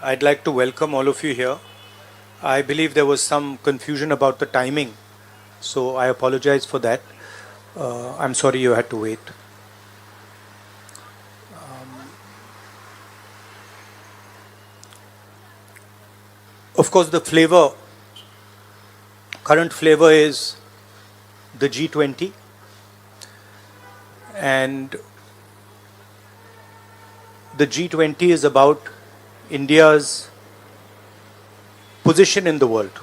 I'd like to welcome all of you here. I believe there was some confusion about the timing, so I apologize for that. I'm sorry you had to wait. Of course, the current flavor is the G20, and the G20 is about India's position in the world.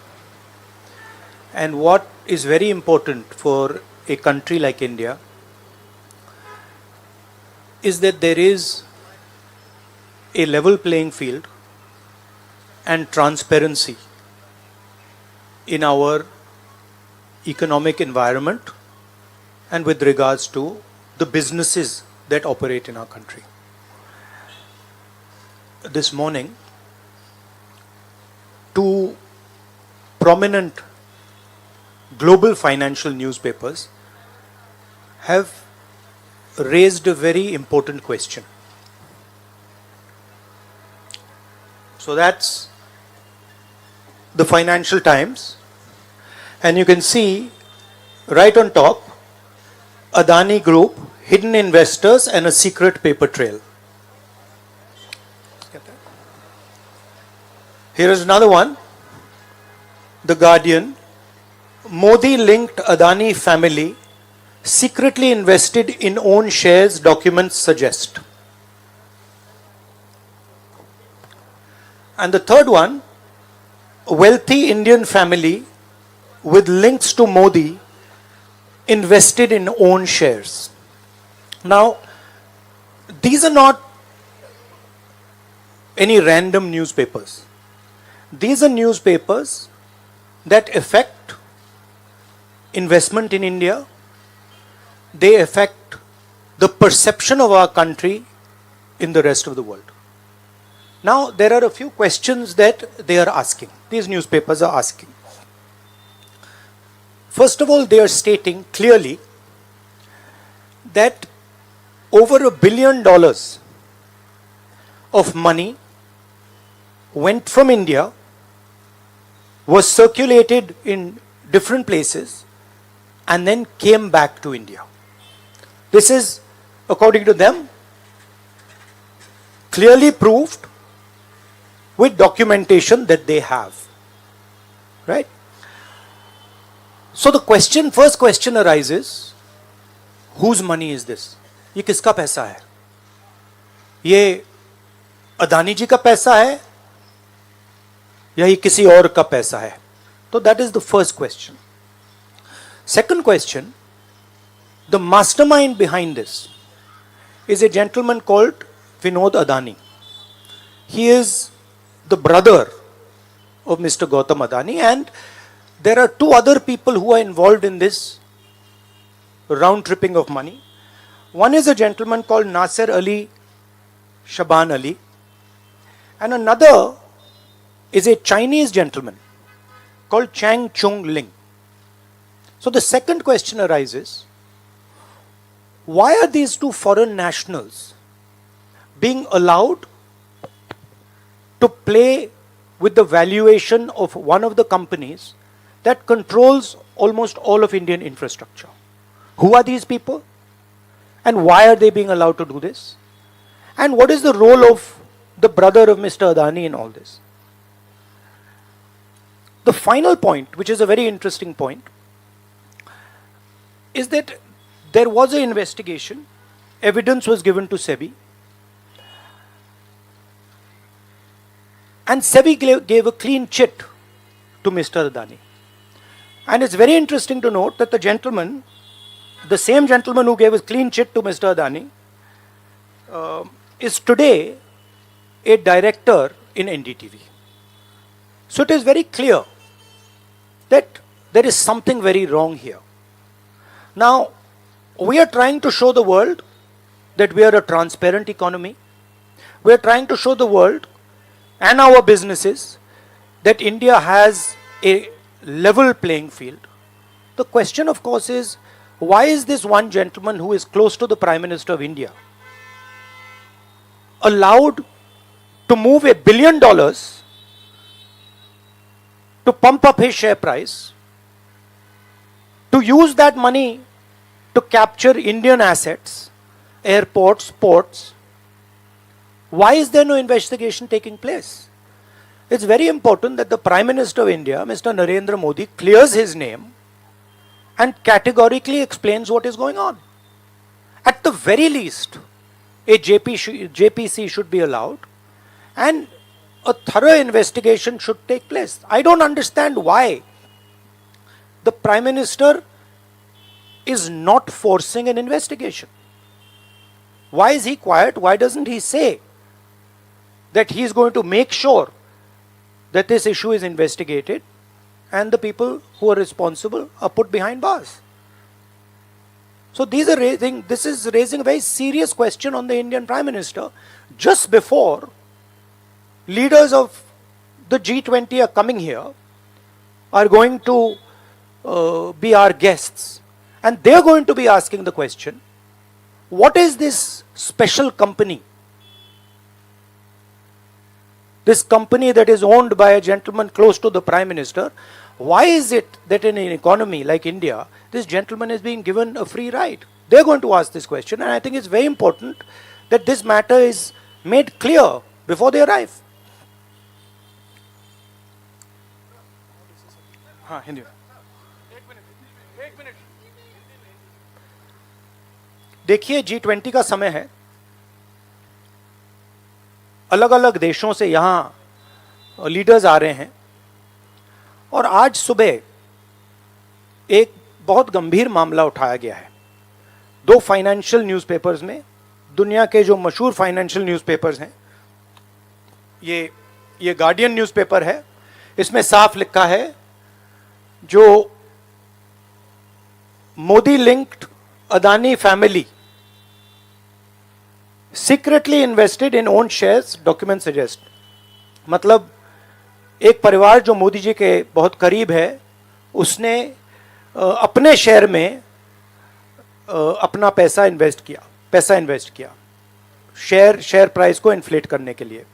And what is very important for a country like India is that there is a level playing field and transparency in our economic environment and with regards to the businesses that operate in our country. This morning, two prominent global financial newspapers have raised a very important question. So that's the Financial Times, and you can see right on top, Adani Group, hidden investors and a secret paper trail. Here is another one, The Guardian, Modi linked Adani family, secretly invested in own shares, documents suggest. And the third one, wealthy Indian family with links to Modi invested in own shares. Now, these are not any random newspapers. These are newspapers that affect investment in India. They affect the perception of our country in the rest of the world. Now, there are a few questions that they are asking. These newspapers are asking. First of all, they are stating clearly that over $1 billion of money went from India, was circulated in different places, and then came back to India. This is, according to them, clearly proved with documentation that they have. Right? So the first question arises, whose money is this? ये किसका पैसा है? ये अदानी जी का पैसा है या ये किसी और का पैसा है? So that is the first question. Second question, the mastermind behind this is a gentleman called Vinod Adani. He is the brother of Mr. Gautam Adani, and there are two other people who are involved in this round tripping of money. One is a gentleman called Nasser Ali Shaban Ali, and another is a Chinese gentleman called Chang Chung Ling. So the second question arises, why are these two foreign nationals being allowed to play with the valuation of one of the companies that controls almost all of Indian infrastructure? Who are these people? And why are they being allowed to do this? And what is the role of the brother of Mr. Adani in all this? The final point, which is a very interesting point, is that there was an investigation, evidence was given to SEBI, and SEBI gave a clean chit to Mr. Adani. And it's very interesting to note that the same gentleman who gave a clean chit to Mr. Adani, is today a director in NDTV. So it is very clear that there is something very wrong here. Now, we are trying to show the world that we are a transparent economy. We are trying to show the world and our businesses that India has a level playing field. The question, of course, is why is this one gentleman who is close to the Prime Minister of India allowed to move $1 billion to pump up his share price, to use that money to capture Indian assets, airports, ports. Why is there no investigation taking place? It's very important that the Prime Minister of India, Mr. Narendra Modi, clears his name and categorically explains what is going on. At the very least, a JPC should be allowed and a thorough investigation should take place. I don't understand why the Prime Minister is not forcing an investigation. Why is he quiet? Why doesn't he say that he is going to make sure that this issue is investigated and the people who are responsible are put behind bars? So this is raising a very serious question on the Indian Prime Minister just before leaders of the G20 are coming here, are going to be our guests, and they're going to be asking the question, what is this special company? This company that is owned by a gentleman close to the Prime Minister, why is it that in an economy like India, this gentleman is being given a free ride? They're going to ask this question, and I think it's very important that this matter is made clear before they arrive. हाँ, हिंदी में। एक minute. देखिए, G20 का समय है, अलग अलग देशों से यहां लीडर्स आ रहे हैं, और आज सुबह एक बहुत गंभीर मामला उठाया गया है। दो फाइनेंशियल न्यूज़पेपर्स में, दुनिया के जो मशहूर फाइनेंशियल न्यूज़पेपर्स हैं, ये गार्डियन न्यूज़पेपर है, इसमें साफ लिखा है, जो Modi linked Adani family secretly invested in own shares, document suggest. मतलब एक परिवार जो मोदी जी के बहुत करीब है, उसने अपने शेयर में अपना पैसा इन्वेस्ट किया शेयर प्राइस को इन्फ्लेट करने के लिए।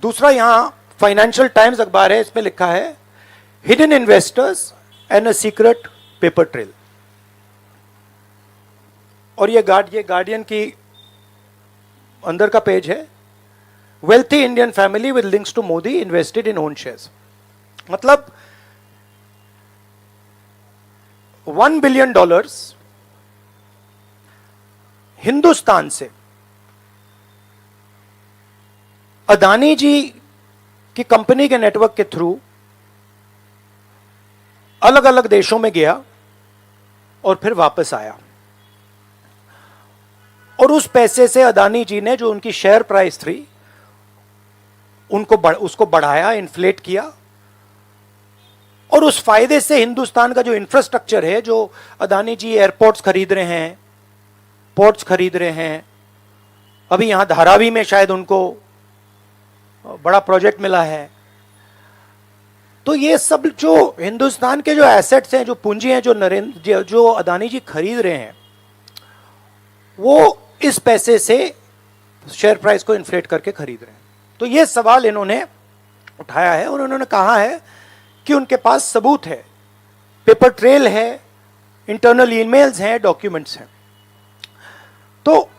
दूसरा, यहां फाइनेंशियल टाइम्स अखबार है, इसमें लिखा है hidden investors and a secret paper trail. और ये गार्डियन की अंदर का पेज है, wealthy Indian family with links to Modi invested in own shares. मतलब $1 बिलियन हिंदुस्तान से अदानी जी की कंपनी के नेटवर्क के थ्रू अलग अलग देशों में गया और फिर वापस आया, और उस पैसे से अदानी जी ने जो उनकी शेयर प्राइस थी उसको बढ़ाया, इन्फ्लेट किया, और उस फायदे से हिंदुस्तान का जो इंफ्रास्ट्रक्चर है, जो अदानी जी एयरपोर्ट्स खरीद रहे हैं, पोर्ट्स खरीद रहे हैं, अभी यहां धारावी में शायद उनको बड़ा प्रोजेक्ट मिला है, तो ये सब जो हिंदुस्तान के जो एसेट्स हैं, जो पूंजी हैं, जो अदानी जी खरीद रहे हैं, वो इस पैसे से शेयर प्राइस को इन्फ्लेट करके खरीद रहे हैं। तो ये सवाल इन्होंने उठाया है, और उन्होंने कहा है कि उनके पास सबूत है, पेपर ट्रेल है, इंटरनल ईमेल्स हैं, डॉक्यूमेंट्स हैं। तो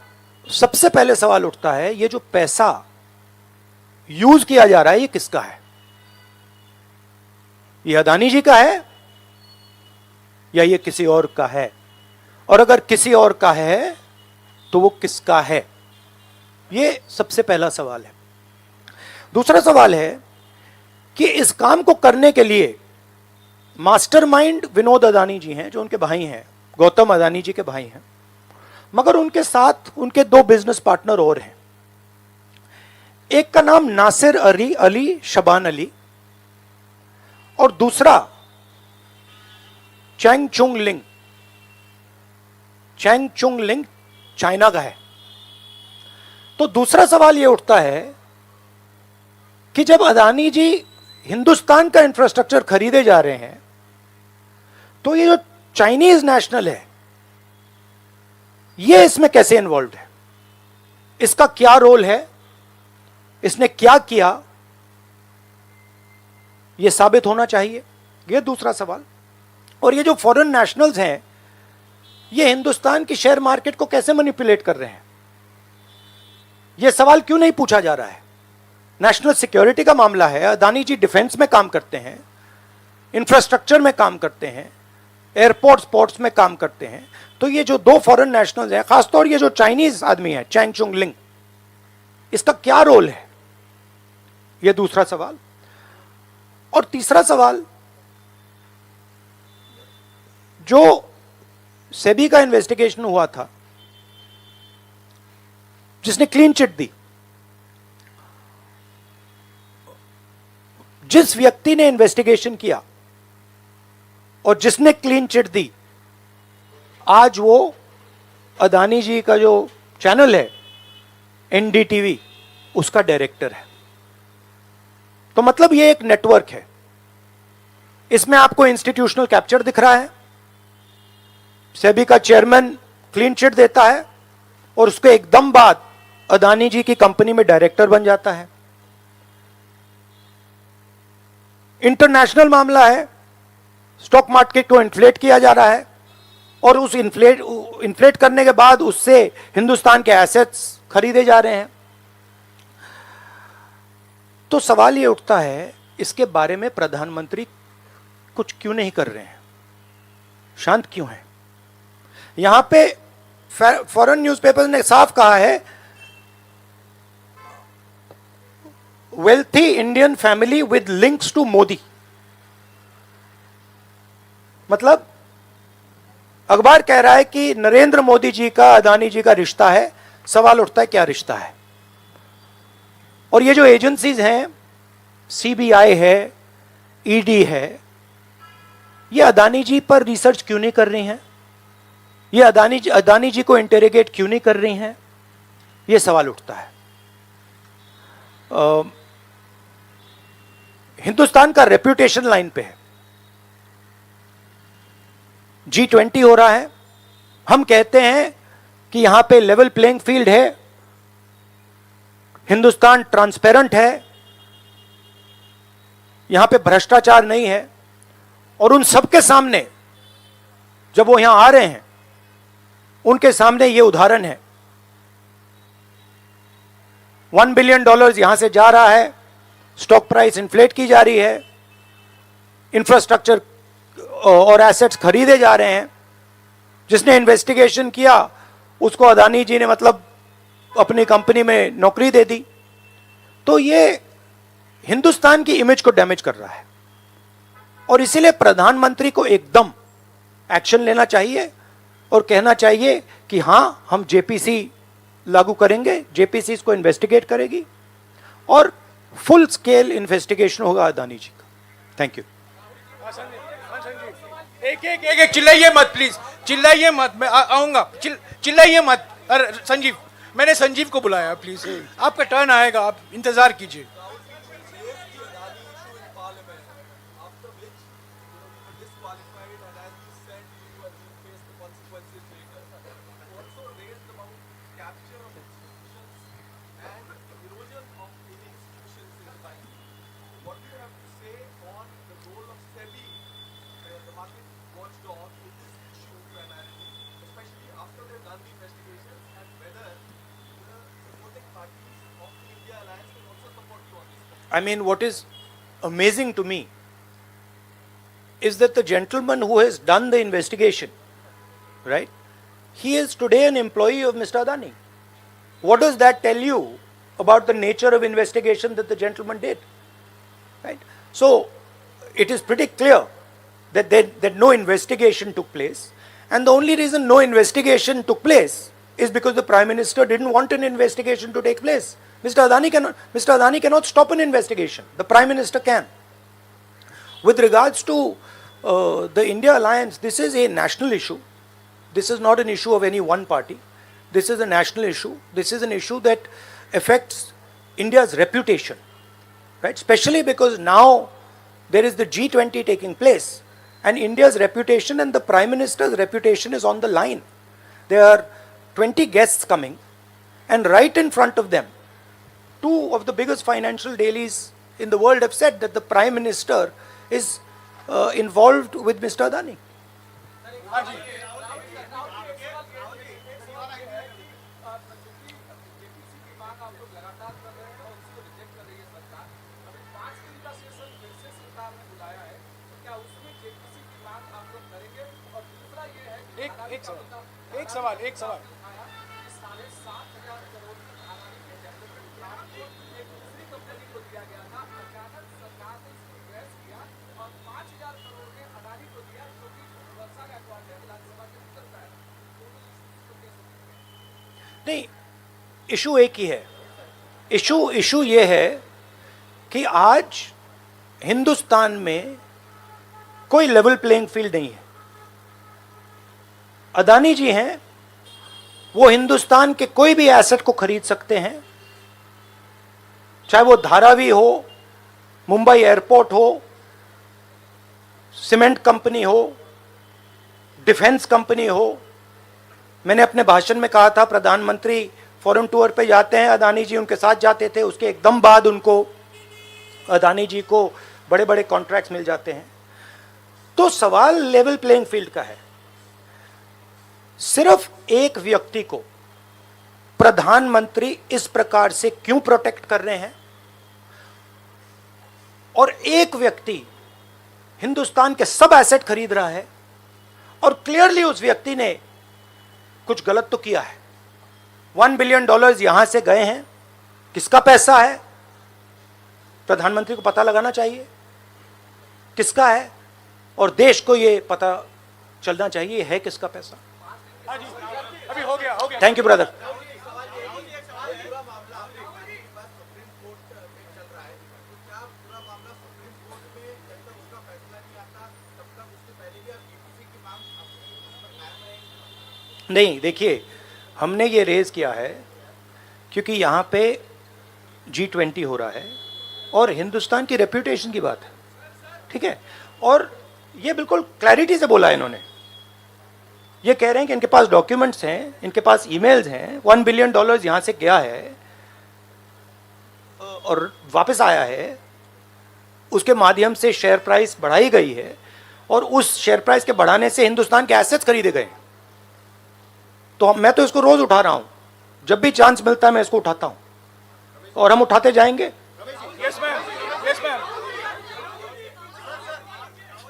सबसे पहले सवाल उठता है, ये जो पैसा यूज किया जा रहा है, ये किसका है? ये अदानी जी का है या ये किसी और का है? और अगर किसी और का है तो वो किसका है? ये सबसे पहला सवाल है। दूसरा सवाल है कि इस काम को करने के लिए मास्टरमाइंड विनोद अदानी जी हैं, जो उनके भाई हैं, गौतम अदानी जी के भाई हैं, मगर उनके साथ उनके दो बिजनेस पार्टनर और हैं। एक का नाम नासिर अली शबान अली, और दूसरा चैंग चुंग लिंग चाइना का है। तो दूसरा सवाल यह उठता है कि जब अदानी जी हिंदुस्तान का इंफ्रास्ट्रक्चर खरीदे जा रहे हैं, तो ये जो चाइनीज नेशनल है, ये इसमें कैसे इन्वॉल्व है? इसका क्या रोल है? इसने क्या किया, यह साबित होना चाहिए। यह दूसरा सवाल। और ये जो फॉरेन नेशनल्स हैं, ये हिंदुस्तान की शेयर मार्केट को कैसे मैनिपुलेट कर रहे हैं, यह सवाल क्यों नहीं पूछा जा रहा है? नेशनल सिक्योरिटी का मामला है। अदानी जी डिफेंस में काम करते हैं, इंफ्रास्ट्रक्चर में काम करते हैं, एयरपोर्ट्स पोर्ट्स में काम करते हैं। तो ये जो दो फॉरेन नेशनल्स हैं, खासतौर ये जो चाइनीज आदमी है चैंग चुंग लिंग, इसका क्या रोल है, यह दूसरा सवाल। और तीसरा सवाल, जो सेबी का इन्वेस्टिगेशन हुआ था जिसने क्लीन चिट दी, जिस व्यक्ति ने इन्वेस्टिगेशन किया और जिसने क्लीन चिट दी, आज वो अदानी जी का जो चैनल है एनडीटीवी, उसका डायरेक्टर है। तो मतलब ये एक नेटवर्क है। इसमें आपको इंस्टीट्यूशनल कैप्चर दिख रहा है, सेबी का चेयरमैन क्लीन चिट देता है और उसके एकदम बाद अदानी जी की कंपनी में डायरेक्टर बन जाता है। इंटरनेशनल मामला है, स्टॉक मार्केट को इन्फ्लेट किया जा रहा है और उस इन्फ्लेट करने के बाद उससे हिंदुस्तान के एसेट्स खरीदे जा रहे हैं। तो सवाल ये उठता है, इसके बारे में प्रधानमंत्री कुछ क्यों नहीं कर रहे हैं, शांत क्यों हैं? यहां पे फॉरेन न्यूज़पेपर ने साफ कहा है, wealthy Indian family with links to Modi. मतलब अखबार कह रहा है कि नरेंद्र मोदी जी का अदानी जी का रिश्ता है। सवाल उठता है, क्या रिश्ता है? और ये जो एजेंसीज हैं, सीबीआई है, ईडी है, ये अदानी जी पर रिसर्च क्यों नहीं कर रही हैं? ये अदानी जी को इंटेरोगेट क्यों नहीं कर रही हैं? ये सवाल उठता है। हिंदुस्तान का रेप्यूटेशन लाइन पे है। G20 हो रहा है, हम कहते हैं कि यहां पे लेवल प्लेइंग फील्ड है, हिंदुस्तान ट्रांसपेरेंट है, यहां पे भ्रष्टाचार नहीं है। और उन सबके सामने जब वो यहां आ रहे हैं, उनके सामने ये उदाहरण है, $1 बिलियन यहां से जा रहा है, स्टॉक प्राइस इन्फ्लेट की जा रही है, इंफ्रास्ट्रक्चर और एसेट्स खरीदे जा रहे हैं। जिसने इन्वेस्टिगेशन किया उसको अदानी जी ने मतलब अपनी कंपनी में नौकरी दे दी। तो ये हिंदुस्तान की इमेज को डैमेज कर रहा है और इसीलिए प्रधानमंत्री को एकदम एक्शन लेना चाहिए और कहना चाहिए कि हां, हम जेपीसी लागू करेंगे, जेपीसी इसको इन्वेस्टिगेट करेगी और फुल स्केल इन्वेस्टिगेशन होगा अदानी जी का। Thank you. एक चिल्लाइए मत प्लीज, चिल्लाइए मत, मैं आऊंगा। चिल्लाइए मत। अरे संजीव, मैंने संजीव को बुलाया, प्लीज आपका टर्न आएगा, आप इंतजार कीजिए। I mean, what is amazing to me is that the gentleman who has done the investigation, right, he is today an employee of Mr. Adani. What does that tell you about the nature of investigation that the gentleman did? Right? So, it is pretty clear that no investigation took place, and the only reason no investigation took place is because the Prime Minister didn't want an investigation to take place. Mr. Adani cannot stop an investigation. The Prime Minister can. With regards to the India alliance, this is a national issue. This is not an issue of any one party. This is a national issue. This is an issue that affects India's reputation, right? Especially because now there is the G20 taking place, and India's reputation and the Prime Minister's reputation is on the line. There are 20 guests coming, and right in front of them, two of the biggest financial dailies in the world have said that the Prime Minister is involved with Mr. Adani. एक सवाल नहीं, issue एक ही है। Issue ये है कि आज हिंदुस्तान में कोई लेवल प्लेइंग फील्ड नहीं है। अदानी जी हैं, वो हिंदुस्तान के कोई भी एसेट को खरीद सकते हैं, चाहे वो धारावी हो, मुंबई एयरपोर्ट हो, सीमेंट कंपनी हो, डिफेंस कंपनी हो। मैंने अपने भाषण में कहा था प्रधानमंत्री फॉरेन टूर पे जाते हैं, अदानी जी उनके साथ जाते थे, उसके एकदम बाद उनको अदानी जी को बड़े बड़े कॉन्ट्रैक्ट्स मिल जाते हैं। तो सवाल लेवल प्लेइंग फील्ड का है। सिर्फ एक व्यक्ति को प्रधानमंत्री इस प्रकार से क्यों प्रोटेक्ट कर रहे हैं, और एक व्यक्ति हिंदुस्तान के सब एसेट खरीद रहा है और क्लियरली उस व्यक्ति ने कुछ गलत तो किया है। $1 बिलियन यहां से गए हैं, किसका पैसा है? प्रधानमंत्री को पता लगाना चाहिए किसका है, और देश को यह पता चलना चाहिए है किसका पैसा। अभी हो गया। Thank you brother. नहीं, देखिए, हमने ये रेज किया है क्योंकि यहाँ पे G20 हो रहा है और हिंदुस्तान की रेप्यूटेशन की बात है, ठीक है। और ये बिल्कुल क्लैरिटी से बोला है इन्होंने। ये कह रहे हैं कि इनके पास डॉक्यूमेंट्स हैं, इनके पास ईमेल्स हैं, $1 बिलियन यहाँ से गया है और वापस आया है, उसके माध्यम से शेयर प्राइस बढ़ाई गई है और उस शेयर प्राइस के बढ़ाने से हिंदुस्तान के एसेट्स खरीदे गए। तो मैं तो इसको रोज उठा रहा हूं, जब भी चांस मिलता है मैं इसको उठाता हूं और हम उठाते जाएंगे। Yes ma'am, yes ma'am,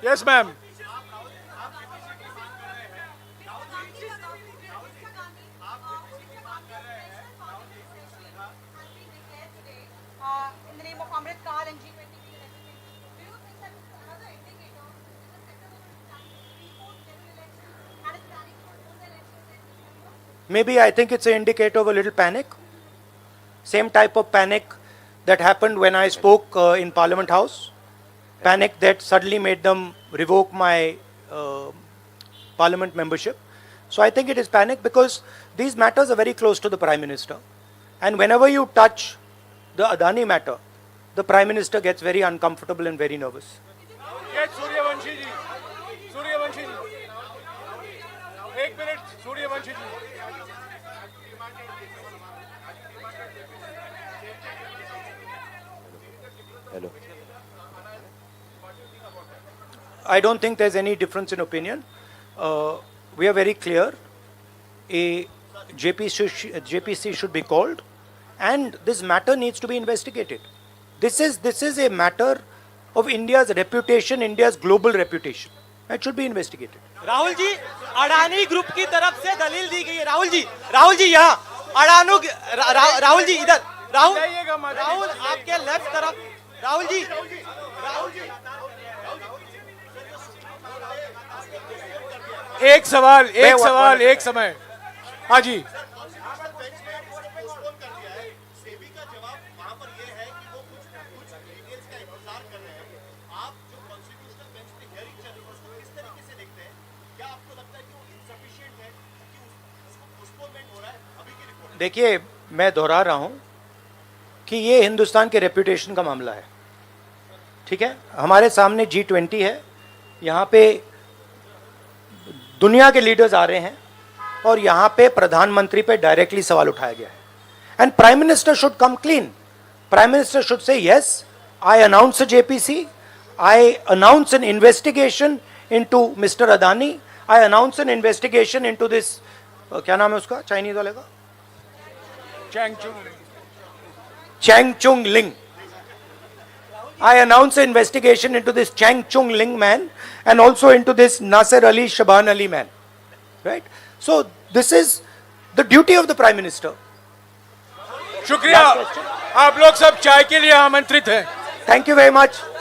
yes ma'am. Maybe I think it's an indicator of a little panic. Same type of panic that happened when I spoke in Parliament House. Panic that suddenly made them revoke my Parliament membership. So I think it is panic because these matters are very close to the Prime Minister. And whenever you touch the Adani matter, the Prime Minister gets very uncomfortable and very nervous. Yes, Suryavanshi ji. Suryavanshi ji. एक minute, Suryavanshi ji. Hello. I don't think there's any difference in opinion. We are very clear. A JPC should be called, and this matter needs to be investigated. This is a matter of India's reputation, India's global reputation. It should be investigated. Rahul ji, Adani group की तरफ से दलील दी गई है। राहुल जी यहाँ राहुल जी इधर, राहुल आपके left तरफ, राहुल जी एक सवाल एक समय। हाँ जी, देखिए, मैं दोहरा रहा हूं कि ये हिंदुस्तान के रेपुटेशन का मामला है, ठीक है। हमारे सामने G20 है, यहाँ पे दुनिया के लीडर्स आ रहे हैं और यहाँ पे प्रधानमंत्री पे डायरेक्टली सवाल उठाया गया है। And prime minister should come clean. Prime Minister should say, yes, I announce a JPC, I announce an investigation into Mr. Adani, I announce an investigation into this, क्या नाम है उसका चाइनीज वाले का Chang Chung Ling. I announce an investigation into this Chang Chung Ling man and also into this Nasser Ali Shaban Ali man. Right? So this is the duty of the Prime Minister. शुक्रिया, आप लोग सब चाय के लिए आमंत्रित हैं. Thank you very much.